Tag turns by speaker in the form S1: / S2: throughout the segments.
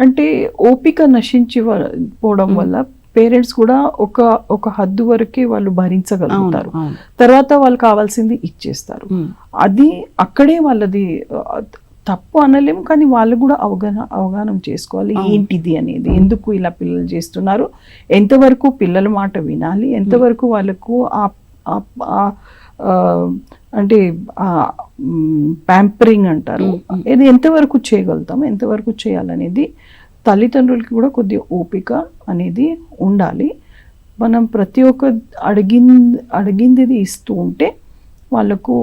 S1: అంటే ఓపిక నశించిపోవడం వల్ల పేరెంట్స్ కూడా ఒక హద్దు వరకే వాళ్ళు భరించగలుగుతారు, తర్వాత వాళ్ళు కావాల్సింది ఇచ్చేస్తారు. అది అక్కడే వాళ్ళది తప్పు అనలేము, కానీ వాళ్ళు కూడా అవగాహన చేసుకోవాలి ఏంటిది అనేది, ఎందుకు ఇలా పిల్లలు చేస్తున్నారు, ఎంతవరకు పిల్లల మాట వినాలి, ఎంతవరకు వాళ్ళకు అంటే ప్యాంపరింగ్ అంటారు, ఇది ఎంతవరకు చేయగలుగుతాం, ఎంతవరకు చేయాలనేది తల్లిదండ్రులకి కూడా కొద్దిగా ఓపిక అనేది ఉండాలి. మనం ప్రతి ఒక్క అడిగింది ఇస్తూ ఉంటే వాళ్ళకు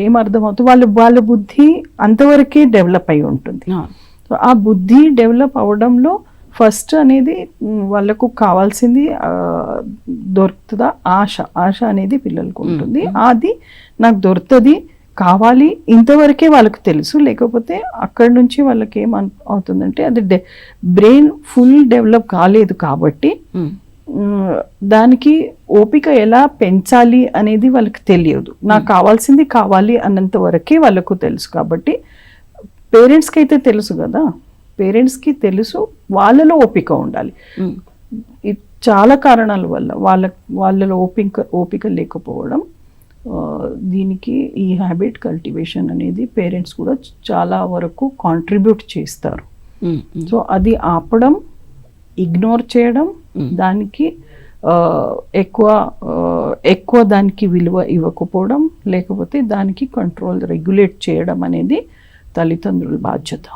S1: ఏమర్థమవుతుంది, వాళ్ళ బుద్ధి అంతవరకే డెవలప్ అయి ఉంటుంది. ఆ బుద్ధి డెవలప్ అవ్వడంలో ఫస్ట్ అనేది వాళ్ళకు కావాల్సింది దొరుకుతుందా, ఆశ అనేది పిల్లలకు ఉంటుంది. అది నాకు దొరుకుతుంది, కావాలి, ఇంతవరకే వాళ్ళకి తెలుసు. లేకపోతే అక్కడి నుంచి వాళ్ళకి ఏమవుతుందంటే అది బ్రెయిన్ ఫుల్ డెవలప్ కాలేదు కాబట్టి దానికి ఓపిక ఎలా పెంచాలి అనేది వాళ్ళకి తెలియదు. నాకు కావాల్సింది కావాలి అన్నంత వరకే వాళ్ళకు తెలుసు. కాబట్టి పేరెంట్స్కి అయితే తెలుసు కదా, పేరెంట్స్కి తెలుసు, వాళ్ళలో ఓపిక ఉండాలి. చాలా కారణాల వల్ల వాళ్ళలో ఓపిక లేకపోవడం, దీనికి ఈ హ్యాబిట్ కల్టివేషన్ అనేది పేరెంట్స్ కూడా చాలా వరకు కాంట్రిబ్యూట్ చేస్తారు. సో అది ఆపడం, ఇగ్నోర్ చేయడం, దానికి ఎక్కువ దానికి విలువ ఇవ్వకపోవడం, లేకపోతే దానికి కంట్రోల్ రెగ్యులేట్ చేయడం అనేది తల్లిదండ్రుల బాధ్యత.